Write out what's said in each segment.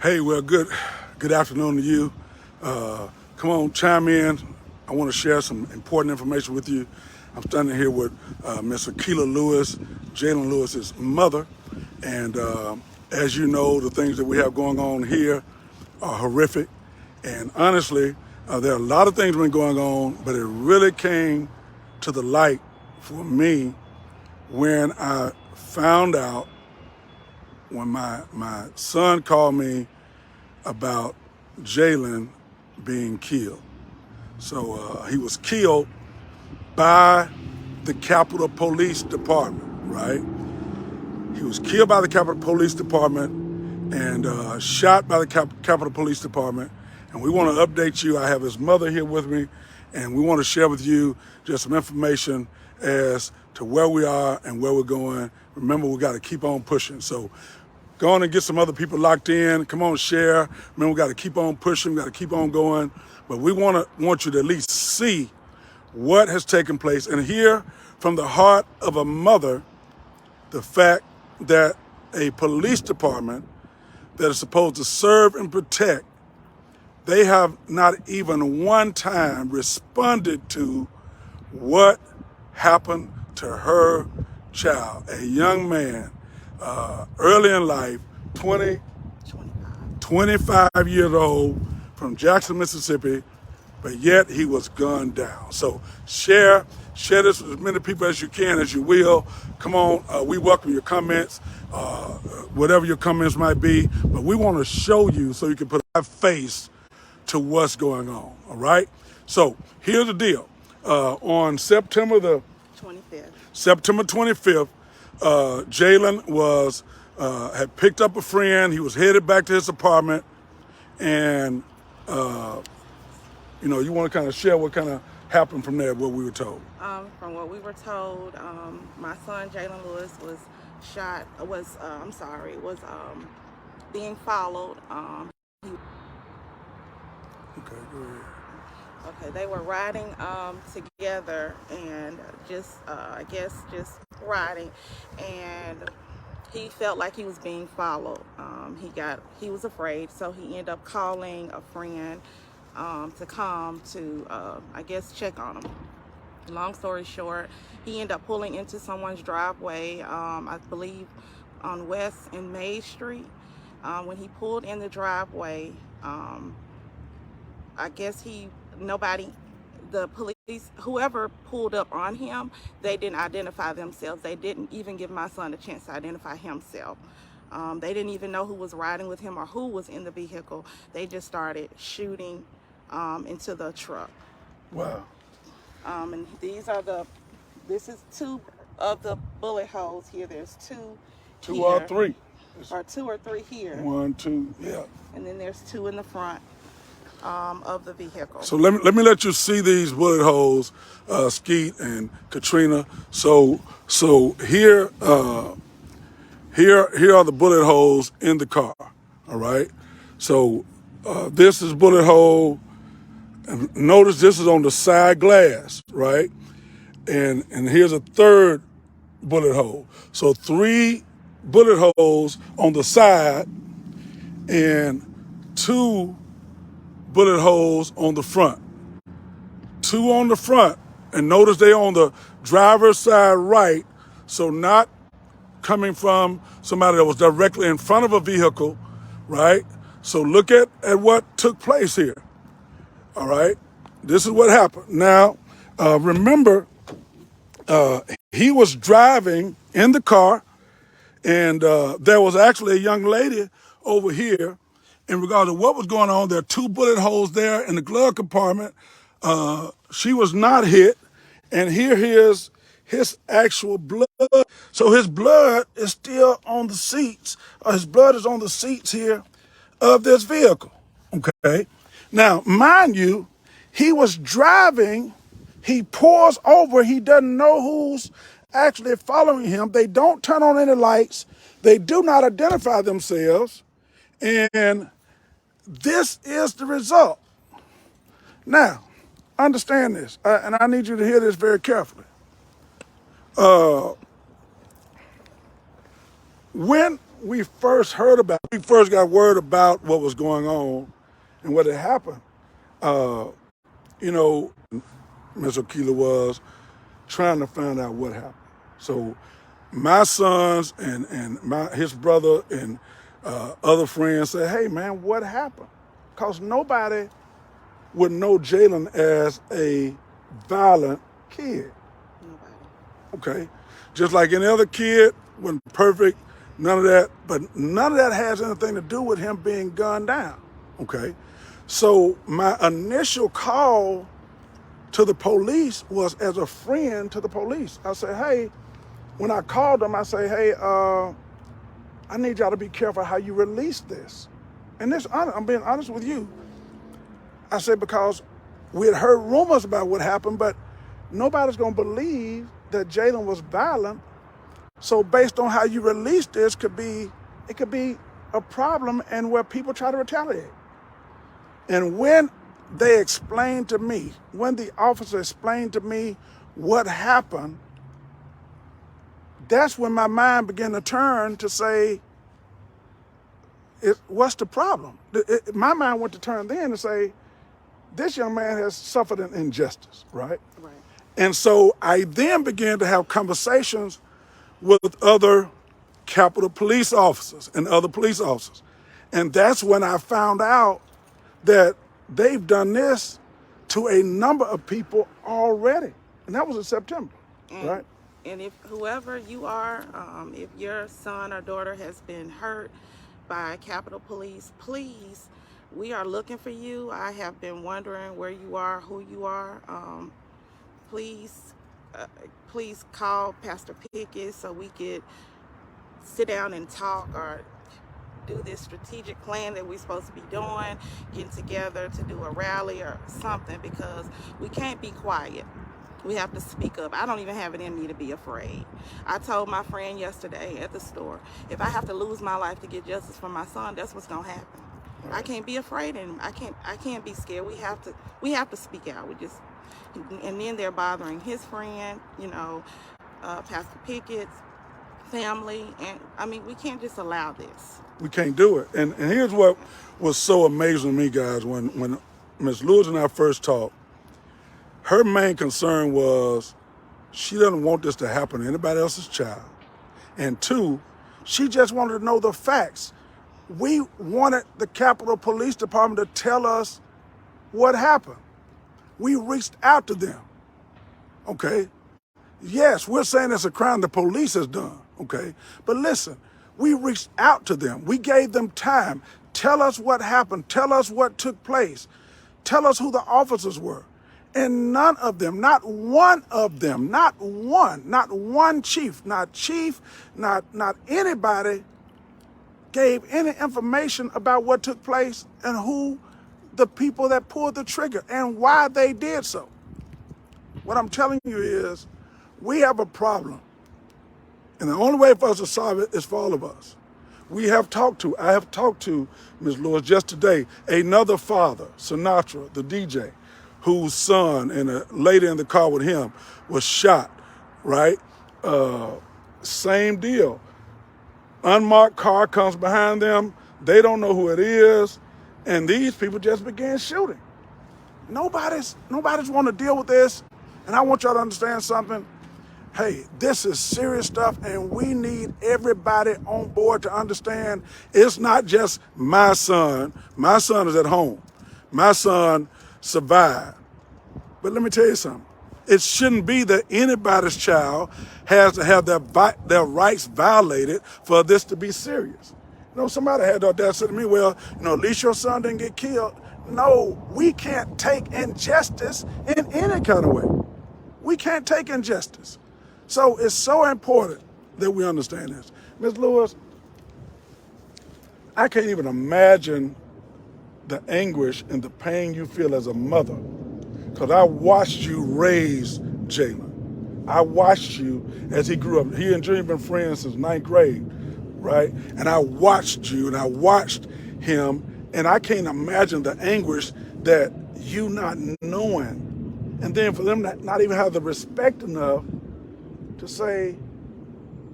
Hey, well, good afternoon to you. Come on, chime in. I want to share some important information with you. I'm standing here with Miss Jaylen Lewis, Jaylen Lewis's mother, and as you know, the things that we have going on here are horrific. And honestly, there are a lot of things been going on, but it really came to the light for me when I found out when my son called me about Jaylen being killed. So he was killed by the Capitol Police Department, right? He was killed by the Capitol Police Department and shot by the Capitol Police Department. And we want to update you. I have his mother here with me, and we want to share with you just some information as to where we are and where we're going. Remember, we got to keep on pushing. So go on and get some other people locked in. Come on, share. Remember, we got to keep on pushing. We got to keep on going. But we want you to at least see what has taken place and hear from the heart of a mother the fact that a police department that is supposed to serve and protect, they have not even one time responded to what happened to her child, a young man, early in life, 25 years old, from Jackson, Mississippi, but yet he was gunned down. So share this with as many people as you can, as you will. Come on, we welcome your comments, whatever your comments might be, but we want to show you so you can put a face to what's going on, all right? So here's the deal. On September 25th, Jaylen had picked up a friend. He was headed back to his apartment, and you want to kind of share what kind of happened from there, what we were told. From what we were told, my son Jaylen Lewis was being followed. Okay, go ahead. Okay, they were riding together and just riding, and he felt like he was being followed. He was afraid, so he ended up calling a friend to come to check on him. Long story short, he ended up pulling into someone's driveway, I believe on West and Main Street. When he pulled in the driveway, the police, whoever pulled up on him, they didn't identify themselves. They didn't even give my son a chance to identify himself. They didn't even know who was riding with him or who was in the vehicle. They just started shooting into the truck. Wow. And this is two of the bullet holes here. There's two here. Or three. Or two or three here. One, two, yeah. And then there's two in the front of the vehicle. So let me let you see these bullet holes, Skeet and Katrina. So here are the bullet holes in the car. All right. So this is bullet hole. And notice this is on the side glass, right? And here's a third bullet hole. So 3 bullet holes on the side and 2 bullet holes on the front. 2 on the front, and notice they on the driver's side right, so not coming from somebody that was directly in front of a vehicle, right? So look at what took place here. All right, this is what happened. Now, remember, he was driving in the car, and there was actually a young lady over here. In regard to what was going on, there are 2 bullet holes there in the glove compartment. She was not hit, and here's his actual blood. So his blood is still on the seats. His blood is on the seats here of this vehicle. Okay. Now, mind you, he was driving, he pulls over, he doesn't know who's actually following him. They don't turn on any lights. They do not identify themselves. And this is the result. Now, understand this, and I need you to hear this very carefully. When we first heard about, we first got word about what was going on and what had happened, you know, Ms. Okila was trying to find out what happened. So my sons and his brother and other friends said, hey, man, what happened? Because nobody would know Jaylen as a violent kid. Nobody. Okay? Just like any other kid, wasn't perfect, none of that, but none of that has anything to do with him being gunned down. Okay? So my initial call to the police was as a friend to the police. I said, hey, when I called them, I say, hey, I need y'all to be careful how you release this. And this, I'm being honest with you. I said, because we had heard rumors about what happened, but nobody's gonna believe that Jaylen was violent. So based on how you release this, it could be a problem and where people try to retaliate. And when they explained to me, when the officer explained to me what happened, that's when my mind began to turn to say, what's the problem? My mind went to turn then to say, this young man has suffered an injustice, right? Right. And so I then began to have conversations with other Capitol police officers and other police officers. And that's when I found out that they've done this to a number of people already. And that was in September, right? And if whoever you are, if your son or daughter has been hurt by Capitol Police, please, we are looking for you. I have been wondering where you are, who you are. Please call Pastor Pickett so we could sit down and talk or do this strategic plan that we're supposed to be doing, getting together to do a rally or something, because we can't be quiet. We have to speak up. I don't even have it in me to be afraid. I told my friend yesterday at the store, if I have to lose my life to get justice for my son, that's what's gonna happen. I can't be afraid, and I can't be scared. We have to speak out. And then they're bothering his friend, Pastor Pickett's family, and I mean, we can't just allow this. We can't do it. And here's what was so amazing to me, guys, when Ms. Lewis and I first talked, her main concern was she doesn't want this to happen to anybody else's child. And two, she just wanted to know the facts. We wanted the Capitol Police Department to tell us what happened. We reached out to them, okay? Yes, we're saying it's a crime the police has done, okay? But listen, we reached out to them. We gave them time. Tell us what happened. Tell us what took place. Tell us who the officers were. And none of them, not one of them, not one chief, not anybody gave any information about what took place and who the people that pulled the trigger and why they did so. What I'm telling you is we have a problem. And the only way for us to solve it is for all of us. I have talked to Ms. Lewis just today, another father, Sinatra, the DJ, whose son and a lady in the car with him was shot, right? Same deal. Unmarked car comes behind them. They don't know who it is. And these people just began shooting. Nobody's want to deal with this. And I want y'all to understand something. Hey, this is serious stuff, and we need everybody on board to understand it's not just my son. My son is at home. My son survived. But let me tell you something. It shouldn't be that anybody's child has to have their rights violated for this to be serious. Somebody had the audacity to me, well, at least your son didn't get killed. No, we can't take injustice in any kind of way. We can't take injustice. So it's so important that we understand this. Ms. Lewis, I can't even imagine the anguish and the pain you feel as a mother, because I watched you raise Jaylen. I watched you as he grew up. He and Junior have been friends since 9th grade, right? And I watched you and I watched him, and I can't imagine the anguish that you not knowing, and then for them not even have the respect enough to say,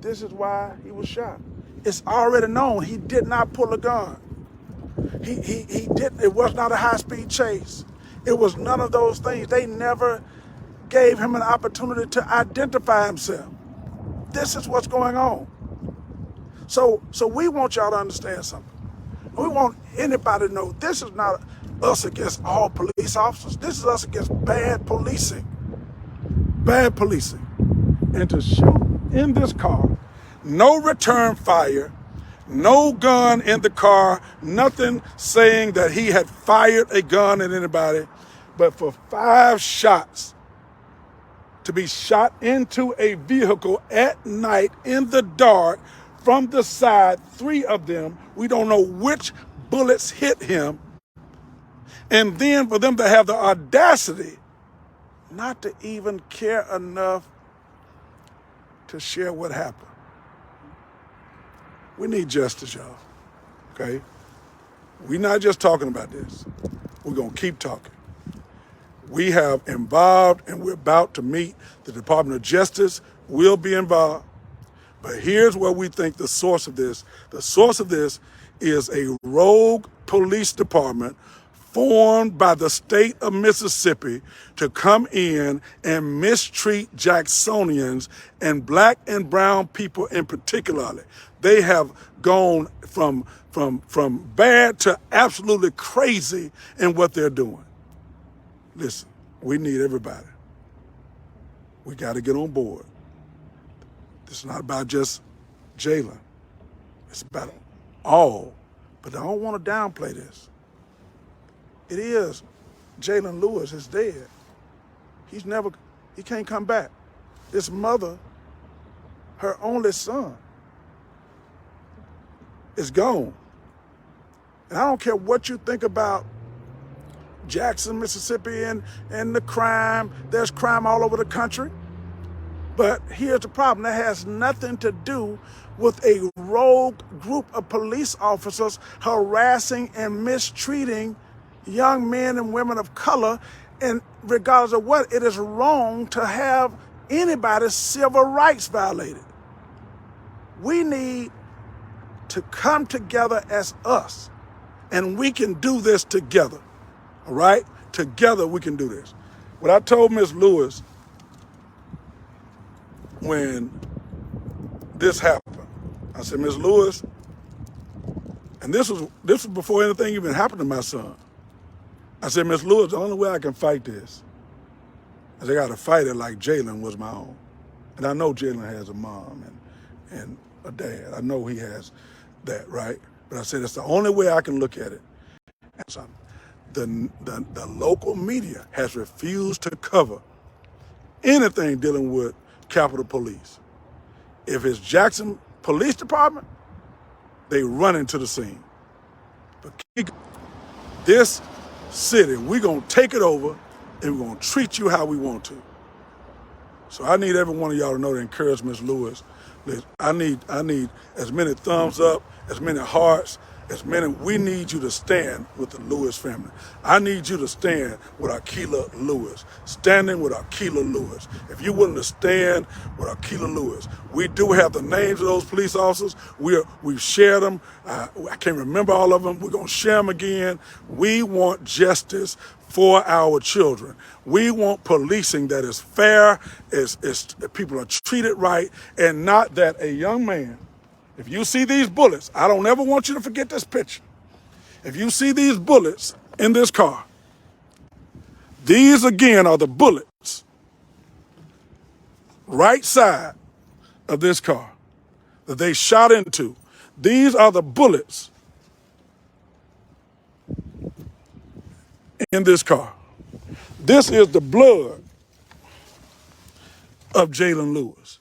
this is why he was shot. It's already known he did not pull a gun. He didn't. It was not a high-speed chase. It was none of those things. They never gave him an opportunity to identify himself. This is what's going on. So we want y'all to understand something. We want anybody to know this is not us against all police officers. This is us against bad policing. Bad policing. And to shoot in this car, no return fire, no gun in the car, nothing saying that he had fired a gun at anybody, but for 5 shots to be shot into a vehicle at night in the dark from the side, 3 of them, we don't know which bullets hit him, and then for them to have the audacity not to even care enough to share what happened. We need justice, y'all, okay? We're not just talking about this. We're going to keep talking. We have involved, and we're about to meet. The Department of Justice will be involved. But here's where we think the source of this. The source of this is a rogue police department formed by the state of Mississippi to come in and mistreat Jacksonians and black and brown people in particular. They have gone from bad to absolutely crazy in what they're doing. Listen, we need everybody. We got to get on board. This is not about just Jaylen. It's about all. But I don't want to downplay this. It is. Jaylen Lewis is dead. He can't come back. His mother, her only son, is gone. And I don't care what you think about Jackson, Mississippi, and the crime. There's crime all over the country. But here's the problem. That has nothing to do with a rogue group of police officers harassing and mistreating young men and women of color. And regardless of what, it is wrong to have anybody's civil rights violated. We need to come together as us, and we can do this together. All right? Together we can do this. What I told Ms. Lewis when this happened, I said, Ms. Lewis, and this was before anything even happened to my son. I said, Ms. Lewis, the only way I can fight this is I got to fight it like Jaylen was my own. And I know Jaylen has a mom and a dad. I know he has that, right? But I said, it's the only way I can look at it. The local media has refused to cover anything dealing with Capitol Police. If it's Jackson Police Department, they run into the scene. But this city, we're going to take it over, and we're going to treat you how we want to. So I need every one of y'all to know to encourage Ms. Lewis. I need as many thumbs up, as many hearts, we need you to stand with the Lewis family. I need you to stand with Akilah Lewis, standing with Akilah Lewis. If you're willing to stand with Akilah Lewis, we do have the names of those police officers. We've shared them. I can't remember all of them. We're going to share them again. We want justice for our children. We want policing that is fair, is people are treated right, and not that a young man, if you see these bullets, I don't ever want you to forget this picture. If you see these bullets in this car, these again are the bullets right side of this car that they shot into. These are the bullets in this car. This is the blood of Jaylen Lewis.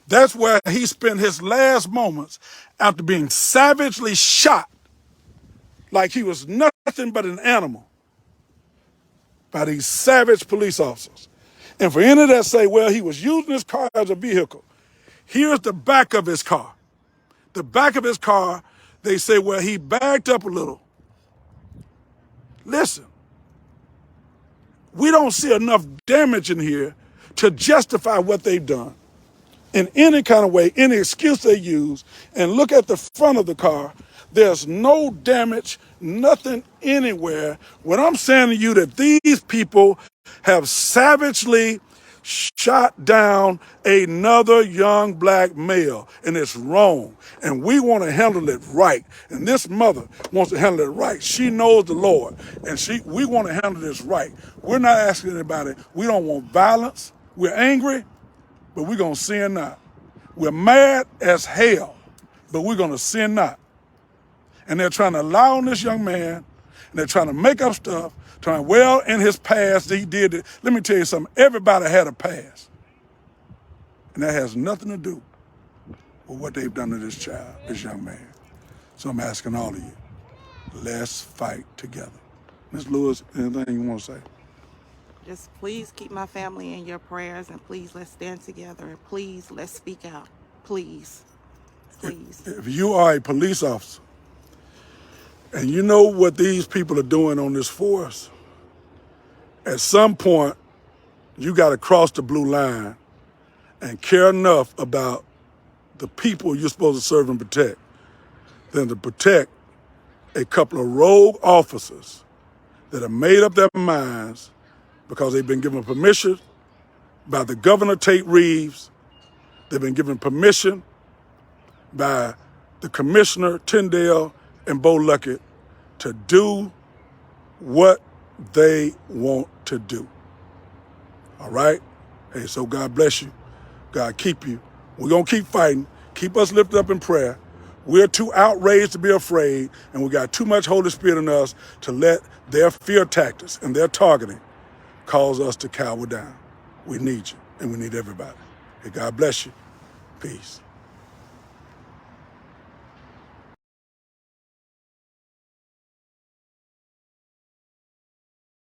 That's where he spent his last moments after being savagely shot like he was nothing but an animal by these savage police officers. And for any that say, well, he was using his car as a vehicle, here's the back of his car. The back of his car, they say, well, he backed up a little. Listen, we don't see enough damage in here to justify what they've done. in any kind of way, any excuse they use, and look at the front of the car, there's no damage, nothing anywhere. What I'm saying to you that these people have savagely shot down another young black male, and it's wrong. And we want to handle it right. And this mother wants to handle it right. She knows the Lord, and we want to handle this right. We're not asking anybody. We don't want violence. We're angry, but we're going to sin not. We're mad as hell, but we're going to sin not. And they're trying to lie on this young man, and they're trying to make up stuff, well, in his past, he did it. Let me tell you something. Everybody had a past. And that has nothing to do with what they've done to this child, this young man. So I'm asking all of you, let's fight together. Ms. Lewis, anything you want to say? Just please keep my family in your prayers, and please let's stand together, and please let's speak out. Please. Please. If you are a police officer and you know what these people are doing on this force, at some point, you got to cross the blue line and care enough about the people you're supposed to serve and protect than to protect a couple of rogue officers that have made up their minds because they've been given permission by the Governor Tate Reeves. They've been given permission by the Commissioner Tyndale and Bo Luckett to do what they want to do. All right? Hey, so God bless you. God keep you. We're going to keep fighting. Keep us lifted up in prayer. We're too outraged to be afraid, and we got too much Holy Spirit in us to let their fear tactics and their targeting cause us to cower down. We need you, and we need everybody. Hey, God bless you. Peace.